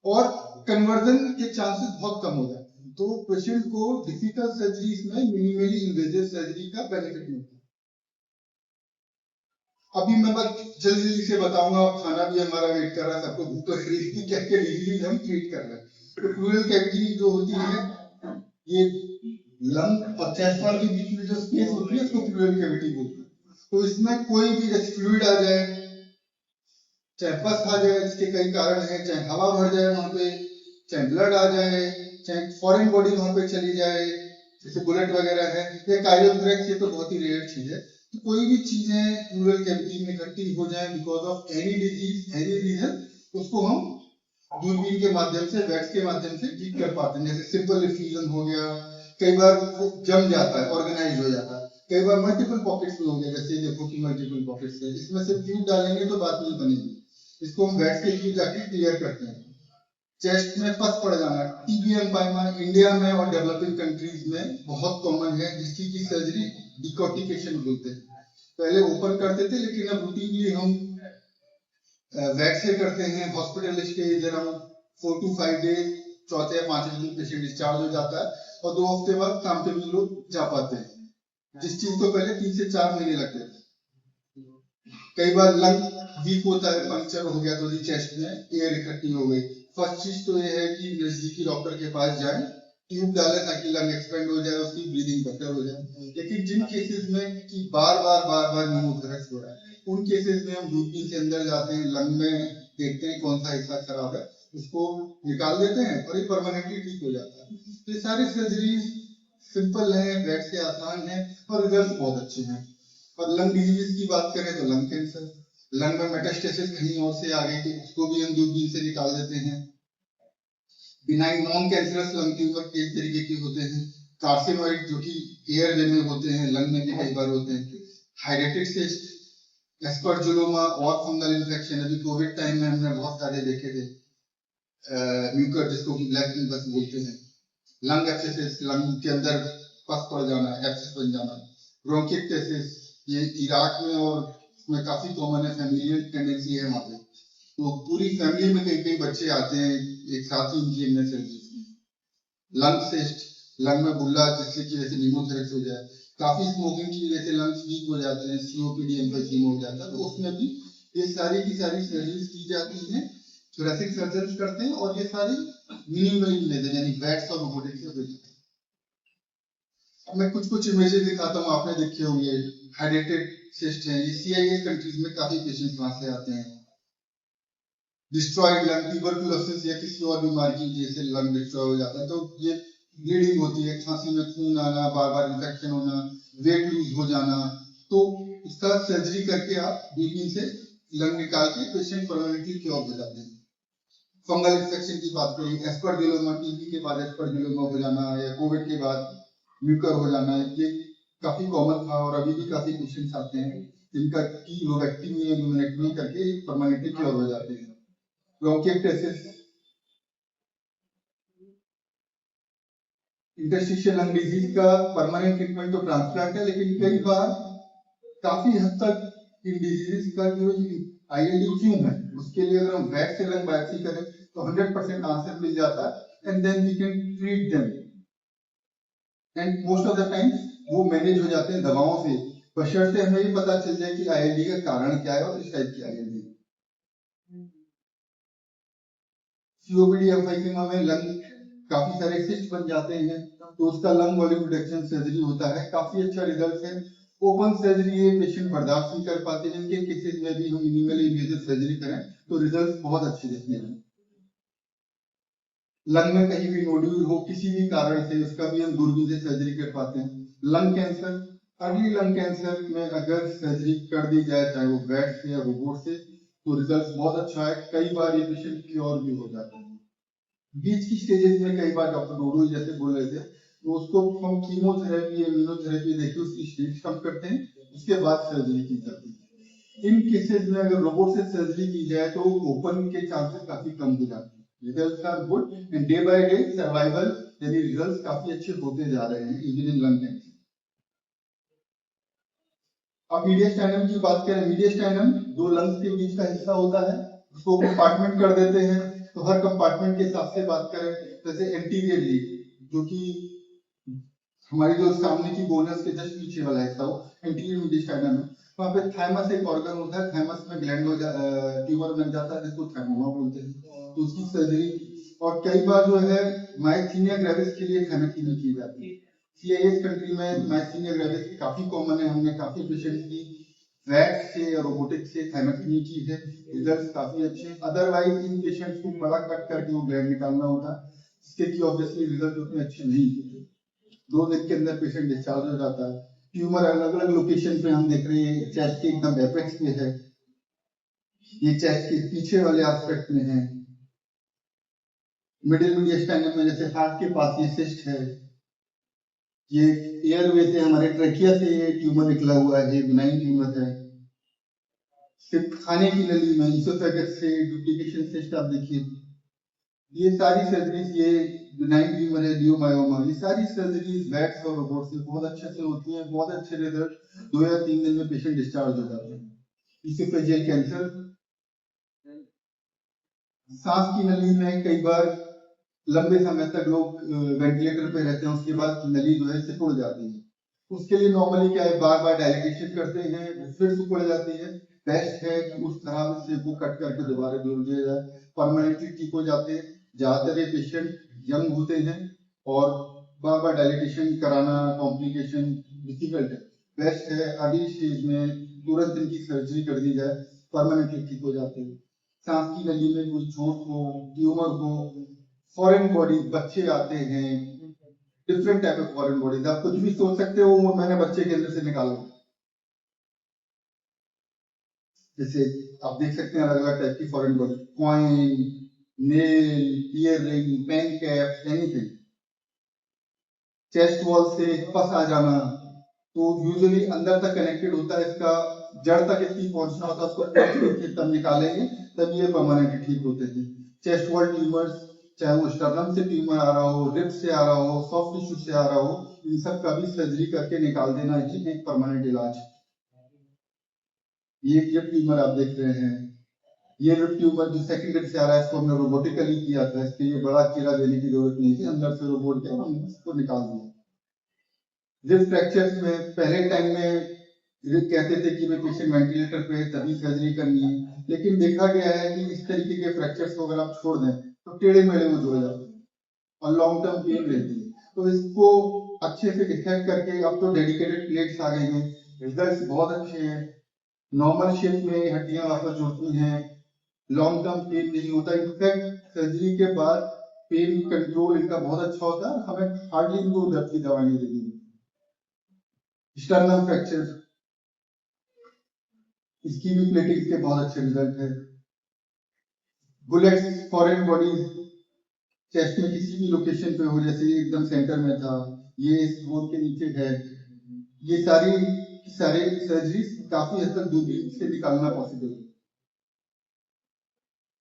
और कन्वर्जन के चांसेस बहुत कम हो जाते हैं। तो पेशेंट को डिफिकल्ट सर्जरीज में मिनिमली इन्वेजिव सर्जरी का बेनिफिट मिलता है। अभी मैं बस जल्दी जल्दी से बताऊंगा, खाना भी हमारा वेट कर रहा है, सबको भूख लग रही है, क्या क्या डिजीज हम ट्रीट कर रहे हैं। तो प्लूरल कैविटी जो होती है, ये लंग और चेस्ट वॉल के बीच में जो स्पेस होती है उसको प्लूरल कैविटी बोलते हैं। तो इसमें कोई भी फ्लूइड आ जाए, चाहे पस आ जाए, इसके कई कारण हैं, चाहे हवा भर जाए वहां पे, चाहे ब्लड आ जाए, चाहे फॉरेन बॉडी वहां पे चली जाए, जैसे बुलेट वगैरह है, ये काइलोथोरैक्स, ये तो बहुत ही रेयर चीज है। तो कोई भी चीजें प्लूरल कैविटी में इकट्ठी हो जाए because of any disease, any reason, उसको हम दूरबीन के माध्यम से, वैक्स के माध्यम से ठीक कर पाते हैं। जैसे सिंपल इफ्यूजन हो गया, कई बार जम जाता है, ऑर्गेनाइज हो जाता है, कई बार मल्टीपल पॉकेट्स में हो गया, जैसे देखो कि मल्टीपल पॉकेट्स है, इसमें से ट्यूब डालेंगे तो बात नहीं बनेगी, इसको हम वैक्स के थ्रू जाके क्लियर करते हैं। चेस्ट में पस पड़ जाना, टीबीएम पाइमा इंडिया में और डेवलपिंग कंट्रीज में बहुत कॉमन है, जिसकी की सर्जरी डिकॉर्टिकेशन बोलते हैं। पहले ओपन करते थे, लेकिन अब रूटीनली हम वैक्स से करते हैं। Hospital stay around 4 to 5 days, चौथे या पांचवें दिन पेशेंट डिस्चार्ज हो जाता है और 2 हफ्ते बाद काम पे भी लोग जा पाते हैं, जिस चीज को पहले 3 से 4 महीने लगते थे। कई बार लंग वीक होता है, पंक्चर हो गया तो चेस्ट में एयर इकट्ठी हो गई। फर्स्ट चीज तो ये है कि नजदीकी डॉक्टर के पास जाए, ट्यूब डाले ताकि लंग एक्सपेंड हो जाए, उसकी ब्रीदिंग बेटर हो जाए। लेकिन जिन केसेस में कि बार बार न्यूमोथोरैक्स हो रहा है, उन केसेस में हम दूरबीन से अंदर जाते हैं, लंग में देखते हैं कौन सा हिस्सा खराब है, उसको निकाल देते हैं और ये परमानेंटली ठीक हो जाता है। तो ये सारी सर्जरीज सिंपल है, वैक्स से आसान है और रिजल्ट बहुत अच्छे हैं। और लंग डिजीज की बात करें तो लंग कैंसर, लंग में मेटास्टेसिस कहीं और से आ गई तो उसको भी हम दूरबीन से निकाल देते हैं। Benign non cancerous lung tumour कई तरीके के होते हैं। कार्सिनोइड जो कि एयर वे में होते हैं, लंग में भी कई बार होते हैं। हाइड्रेटिक सिस्ट, एस्परजुलोमा और फंगल इन्फेक्शन, अभी कोविड टाइम में हमने बहुत सारे देखे थे। म्यूकर जिसको कि ब्लैक फंगस बोलते हैं। लंग एब्सेसिस, लंग के अंदर पस पड़ जाना, एब्सेस बन जाना। ब्रोंकिटिस, ये इराक में और में काफी कॉमन है, फैमिलियल टेंडेंसी है वहां पे। तो पूरी फैमिली में कई कई बच्चे आते हैं एक साथ ही इनकी इलनेस है। लंग सिस्ट, लंग में बुल्ला जिससे की वजह से न्यूमोथोरैक्स हो जाए। काफी स्मोकिंग की वजह से लंग्स वीक हो जाते हैं, सीओपीडी एम्फीसीमा हो जाता है, तो उसमें भी ये सारी की सारी सर्जरीज की जाती हैं। थोरेसिक सर्जन करते हैं और ये सारी मिनिमल इन्वेजिव यानी वैक्स और रोबोटिक्स से होती है। अब मैं कुछ कुछ इमेजेस दिखाता हूँ, आपने देखे होंगे। हाइड्रेटेड सिस्ट है, ये सीआईए कंट्रीज में काफी पेशेंट्स वहां से आते हैं। डिस्ट्रॉयड लंग, ट्यूबरकुलोसिस या किसी और बीमारी की वजह से लंग डिस्ट्रॉय हो जाता है, तो ये ब्लीडिंग होती है, खांसी में खून आना, बार बार इन्फेक्शन होना, वेट लूज हो जाना, तो इसका सर्जरी करके आप दूरबीन से लंग निकाल के पेशेंट परमानेंटली क्योर हो जाते हैं। फंगल इन्फेक्शन की बात करें, एस्परजिलोमा, टीबी के बाद एस्परजिलोमा हो जाना या कोविड के बाद म्यूकर हो जाना, ये काफी कॉमन था और अभी भी काफी पेशेंट्स आते हैं जिनका की लोबेक्टमी या ल्यूमेनेक्टमी करके परमानेंटली क्योर हो जाते हैं। ब्रोंकिटिस, इंटरस्टिशियल लंग डिजीज का परमानेंट ट्रीटमेंट तो ट्रांसप्लांट है, लेकिन कई बार काफी हद तक इन डिजीज का जो आईएलडी क्यों है, उसके लिए अगर हम वैक्स से लंग बायोप्सी करें तो 100% आंसर मिल जाता है and then we can treat them and most of the time वो मैनेज हो जाते हैं दवाओं से, बशर्ते हमें ये पता चल जाए कि आईएलडी का कारण क्या है और इस टाइप की आईएलडी। सीओपीडी एम्फीसीमा में लंग काफी सारे सिस्ट बन जाते हैं, तो उसका लंग वॉल्यूम रिडक्शन सर्जरी होता है, काफी अच्छा रिजल्ट है। ओपन सर्जरी ये पेशेंट बर्दाश्त नहीं कर पाते, जिनके केसेस में भी हम मिनिमली इन्वेजिव सर्जरी करें तो रिजल्ट बहुत अच्छे दिखते हैं। लंग में कहीं भी नोड्यूल हो किसी भी कारण से, उसका भी हम दूरबीन से सर्जरी कर पाते हैं। Lung cancer, early lung cancer में अगर सर्जरी कर दी जाए, चाहे वो वैक्स या रोबोट से, तो रिजल्ट बहुत अच्छा है। कई बार ये पेशेंट क्योर भी हो जाते हैं। बीच की स्टेजेस में कई बार डॉक्टर डोडो जैसे बोल रहे थे, तो उसको हम कीमोथेरेपी, इम्यूनोथेरेपी देके उसकी स्टेज कम करते हैं, उसके बाद सर्जरी की जाती है। इन केसेस में अगर रोबोट से सर्जरी की जाए तो ओपन के चांसेस काफी कम हो जाते हैं। Results are good and day by day survival यानी रिजल्ट्स काफी अच्छे होते जा रहे हैं इवन इन लंग कैंसर। अब मीडियस्टाइनम की बात करें, मीडियस्टाइनम दो लंग्स के बीच का हिस्सा होता है, उसको कंपार्टमेंट कर देते हैं। तो हर कंपार्टमेंट के हिसाब से बात करें, जैसे एंटीरियरली जो कि हमारी जो सामने की बोनस के जस्ट पीछे वाला हिस्सा हो, एंटीरियर मेडिस्टाइनम में, वहाँ पे थाइमस एक ऑर्गन होता है, थाइमस में ग्लैंड ट्यूमर बन जाता है जिसको थाइमोमा बोलते हैं, तो उसकी सर्जरी। और कई बार जो है माइस्थीनिया ग्रेविस के लिए थैलेसीमिया की जाती है। सीआईएस कंट्री में माइस्थीनिया ग्रेविस काफी कॉमन है, हमने काफी पेशेंट की वैक्स से या रोबोटिक से थैलेसीमिया की है, रिजल्ट्स काफी अच्छे हैं। अदरवाइज इन पेशेंट्स को बड़ा कट करके वो ग्लैंड निकालना होता है, जिसके कि ऑब्वियसली रिजल्ट उतने अच्छे नहीं होते। 2 दिन के अंदर पेशेंट डिस्चार्ज हो जाता है। ट्यूमर अलग अलग लोकेशन पे हम देख रहे हैं, चेस्ट के एकदम एपेक्स में है, ये चेस्ट के पीछे वाले एस्पेक्ट में है, मिडिल मेडिस्टाइनम में जैसे हार्ट के पास ये सिस्ट है, ये एयरवे से हमारे ट्रेकिया से ये ट्यूमर निकला हुआ है, बिनाइन ट्यूमर है। सिर्फ खाने की नली में इसोफेगस से डुप्लीकेशन सिस्ट आप देखिए, ये सारी सर्जरीज, ये बिनाइन ट्यूमर है, लियोमायोमा, ये सारी सर्जरीज वैक्स और रोबोट से बहुत अच्छे से होती हैं, बहुत अच्छे रिजल्ट, 2 या 3 दिन में पेशेंट डिस्चार्ज हो जाते हैं। इसोफेजियल कैंसर, सांस की नली में कई बार लंबे समय तक लोग वेंटिलेटर पे रहते हैं, उसके बाद नली जो है सिकुड़ जाती है। उसके लिए नॉर्मली क्या है, बार बार डायलिटेशन करते हैं, फिर सिकुड़ जाती है। बेस्ट है कि उस तरह से वो कट करके दोबारा जोड़ दिया जाए, परमानेंटली ठीक हो जाते हैं। ज्यादातर ये पेशेंट यंग होते हैं और बार बार डायलिटेशन कराना कॉम्प्लिकेशन डिफिकल्ट है। बेस्ट है अर्ली स्टेज में तुरंत इनकी सर्जरी कर दी जाए, परमानेंटली ठीक हो जाते हैं। सांस की नली में कोई चोट हो, ट्यूमर हो, फॉरेन बॉडी, बच्चे आते हैं, different type of foreign bodies, आप कुछ भी सोच सकते हो वो मैंने बच्चे के अंदर से निकाला। जैसे आप देख सकते हैं अलग अलग टाइप की foreign body, coin, nail, ear ring, pen cap, anything. Chest wall से पस आ जाना, तो यूजुअली अंदर तक कनेक्टेड होता है, इसका जड़ तक इसकी पहुंचना होता है, उसको तब निकालेंगे, तब ये परमानेंटली ठीक होते हैं। चेस्ट वॉल ट्यूमर्स, चाहे वो स्टर्नम से ट्यूमर आ रहा हो, रिब से आ रहा हो, सॉफ्ट टिश्यू से आ रहा हो, इन सब का भी सर्जरी करके निकाल देना ही एक परमानेंट इलाज। ये रिब ट्यूमर आप देख रहे हैं, ये रिब ट्यूमर जो सेकेंडरी से आ रहा है, इसको हमने रोबोटिकली किया था, इसके लिए बड़ा चीरा देने की जरूरत नहीं थी, अंदर से रोबोट के हमने इसको निकाल दिया। रिब फ्रैक्चर्स में पहले टाइम में कहते थे कि पेशेंट वेंटिलेटर पे है तभी सर्जरी करनी है, लेकिन देखा गया है कि इस तरीके के फ्रैक्चर्स को अगर आप छोड़ दें तो टेढ़े मेढ़े वो जुड़ जाते हैं और लॉन्ग टर्म पेन रहती है। तो इसको अच्छे से डिफेक्ट करके अब तो डेडिकेटेड प्लेट्स आ गई हैं, रिजल्ट्स बहुत अच्छे हैं, नॉर्मल शेप में हड्डियां वापस जुड़ती हैं, लॉन्ग टर्म पेन नहीं होता। इनफैक्ट सर्जरी के बाद पेन कंट्रोल इनका बहुत अच्छा होता है, हमें हार्डली इनको दर्द की दवा नहीं देनी। स्टर्नम फ्रैक्चर, इसकी भी प्लेटिंग के बहुत अच्छे रिजल्ट है। बुलेट्स, फॉरेन बॉडीज चेस्ट में किसी भी लोकेशन पे हो, जैसे एकदम सेंटर में था, ये इस बोन के नीचे है, ये सारे सर्जरीज काफी हद तक दूरबीन से निकालना पॉसिबल है।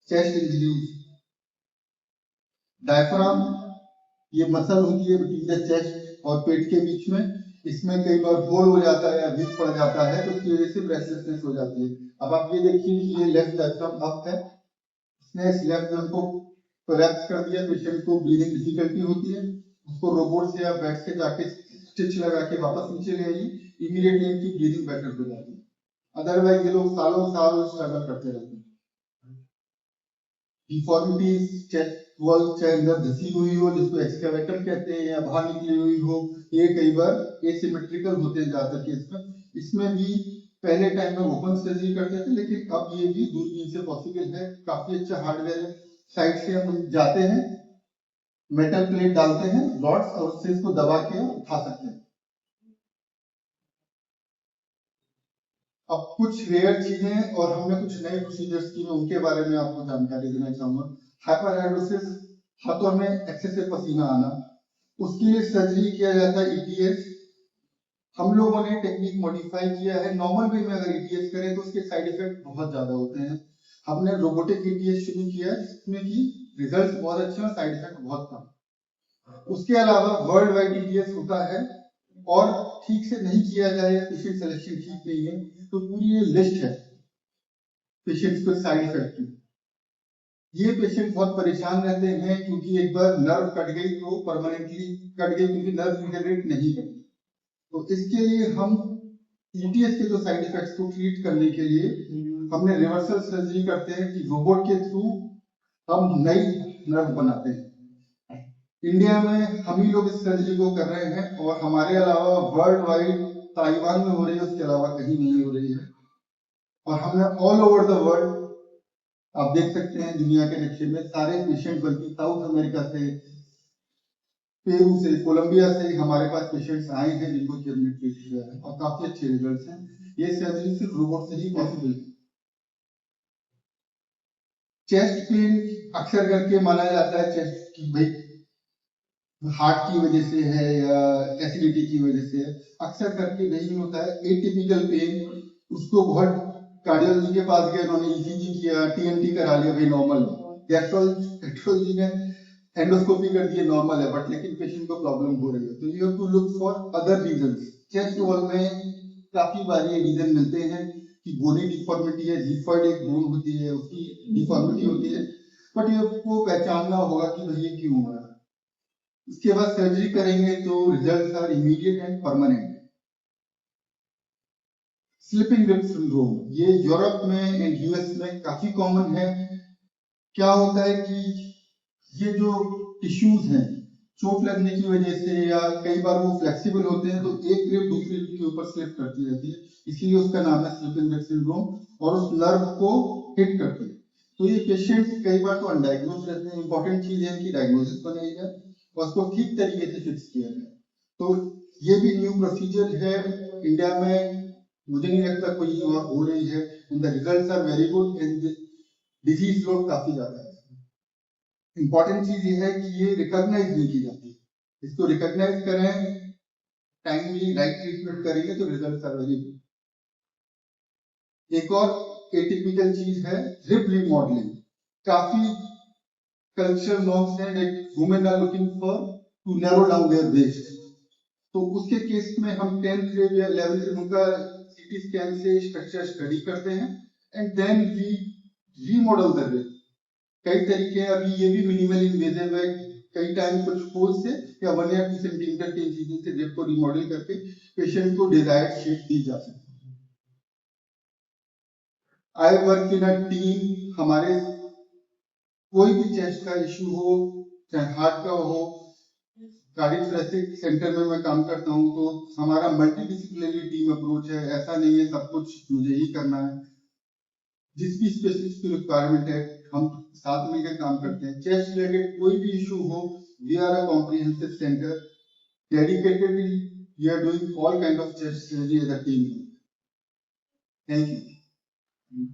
चेस्ट इंजरीज, डायफ्राम, ये मसल होती है बिटवीन द चेस्ट और पेट के बीच में, इसमें कई बार होल हो जाता है या वीक पड़ जाता है, तो उसकी वजह से ब्रेथलेसनेस हो जाती है। अब आप ये देखिए कि ये लेफ्ट डायफ्राम अप है, इसने इस लेफ्ट लंग को कोलैप्स कर दिया, पेशेंट को ब्रीदिंग डिफिकल्टी होती है, उसको रोबोट से या बेड से जाके स्टिच लगा के वापस नीचे ले आइए, इमीडिएटली इनकी ब्रीदिंग बेटर हो जाती है। अदरवाइज ये लोग सालों साल स्ट्रगल करते रहते हैं। डिफॉर्मिटीज, चेस्ट वॉल चाहे अंदर धसी हुई हो, जिसको एक्सकैवेटर कहते हैं, या बाहर निकली हुई हो, ये कई बार एसिमेट्रिकल होते हैं ज्यादातर केस में। इसमें भी पहले टाइम में ओपन सर्जरी करते थे, लेकिन अब ये भी दूरबीन से पॉसिबल है, काफी अच्छा हार्डवेयर है। साइड से हम जाते हैं, मेटल प्लेट डालते हैं, रॉड्स, और उससे इसको दबा के उठा सकते हैं। अब कुछ रेयर चीजें और हमने कुछ नए प्रोसीजर्स की, मैं उनके बारे में आपको जानकारी देना चाहूंगा। हाइपरहाइड्रोसिस, हाथों में एक्सेसिव पसीना आना, उसके लिए सर्जरी किया जाता है ईटीएस। हम लोगों ने टेक्निक मॉडिफाई किया है, नॉर्मल वे में अगर ईटीएस करें तो उसके साइड इफेक्ट बहुत ज्यादा होते हैं। हमने रोबोटिक ईटीएस शुरू किया है, जिसमें कि रिजल्ट बहुत अच्छे और साइड इफेक्ट बहुत कम। उसके अलावा वर्ल्ड वाइड ईटीएस होता है, और ठीक से नहीं किया जाए, पेशेंट सिलेक्शन ठीक नहीं है, तो पूरी ये लिस्ट है पेशेंट्स को साइड इफेक्ट की। ये पेशेंट बहुत परेशान रहते हैं क्योंकि एक बार नर्व कट गई तो परमानेंटली कट गई, क्योंकि नर्व रिजनरेट नहीं करती। तो इसके लिए हम ईटीएस के जो साइड इफेक्ट्स को ट्रीट करने के लिए हमने रिवर्सल सर्जरी करते हैं कि रोबोट के थ्रू हम नई नर्व बनाते हैं। इंडिया में हम ही लोग इस सर्जरी को कर रहे हैं और हमारे अलावा वर्ल्ड वाइड ताइवान में हो रही है, उसके अलावा कहीं नहीं हो रही है। और हमने ऑल ओवर द वर्ल्ड, आप देख सकते हैं दुनिया के नक्शे में सारे पेशेंट, बल्कि साउथ अमेरिका से, पेरू से, कोलंबिया से हमारे पास पेशेंट्स आए हैं जिनको कि हमने ट्रीट किया है और काफी अच्छे रिजल्ट्स हैं। ये सर्जरी सिर्फ रोबोट से ही पॉसिबल है। चेस्ट पेन अक्सर करके माना जाता है चेस्ट की भाई हार्ट की वजह से है या एसिडिटी की वजह से है, अक्सर करके नहीं होता है। एटिपिकल पेन, उसको बहुत कार्डियोलॉजी के पास गए, उन्होंने ईसीजी किया, टीएनटी करा लिया, भाई नॉर्मल है। गैस्ट्रोलॉजी ने एंडोस्कोपी कर दी, नॉर्मल है, बट लेकिन पेशेंट को प्रॉब्लम हो रही है, तो you have to look for other reasons. Chest wall में काफी बार ये रीजन मिलते हैं कि बोनी डिफॉर्मिटी है, लिफॉइड एक बोन होती है, उसकी डिफॉर्मिटी होती है, बट ये आपको पहचानना होगा कि भाई ये क्यों हो रहा है। इसके बाद सर्जरी करेंगे तो results are immediate and permanent. Slipping disc syndrome, ये यूरोप में एंड यूएस में काफी कॉमन है। क्या होता है कि ये जो टिश्यूज हैं, चोट लगने की वजह से या कई बार वो फ्लेक्सिबल होते हैं, तो एक रिब दूसरी रिब के ऊपर स्लिप करती रहती है, इसलिए उसका नाम है स्लिपिंग डिस्क सिंड्रोम, और उस नर्व को हिट करती है। तो ये पेशेंट्स कई बार तो अनडायग्नोज रहते हैं। इंपॉर्टेंट चीज है कि डायग्नोसिस बनाई जाए और उसको ठीक तरीके से फिक्स किया जाए। तो ये भी न्यू प्रोसीजर है इंडिया में, मुझे नहीं लगता कोई और हो रही है, and the results are very good and disease load काफी ज्यादा है। इंपॉर्टेंट चीज ये है कि ये रिकॉग्नाइज नहीं की जाती, इसको रिकॉग्नाइज करें, टाइमली राइट ट्रीटमेंट करेंगे तो रिजल्ट्स आर वेरी गुड। एक और एटिपिकल चीज है रिब रीमॉडलिंग। काफी कल्चरल नॉर्म्स हैं that women are looking for to narrow down their waist, तो उसके केस में हम 10th ग्रेड या 11th ग्रेड उनका सीटी स्कैन से स्ट्रक्चर स्टडी करते हैं and then we remodel the rib. कई तरीके हैं, अभी ये भी मिनिमल इन्वेजिव है, कई टाइम कुछ फोर्स से या 1 या 2 सेंटीमीटर के इंसिजन से रिब को रिमॉडल करके पेशेंट को डिजायर्ड शेप दी जा सकती है। I work in a team, हमारे कोई भी चेस्ट का इश्यू हो, चाहे हार्ट का हो, कार्डियोथोरेसिक सेंटर में मैं काम करता हूं, तो हमारा मल्टीडिसिप्लिनरी टीम अप्रोच है। ऐसा नहीं है सब कुछ मुझे ही करना है, जिस भी स्पेशलिस्ट की रिक्वायरमेंट है हम साथ मिलकर काम करते हैं। चेस्ट रिलेटेड कोई भी इशू हो, we are a comprehensive centre dedicatedly, we are doing all kind of chest surgery as a team. Thank you.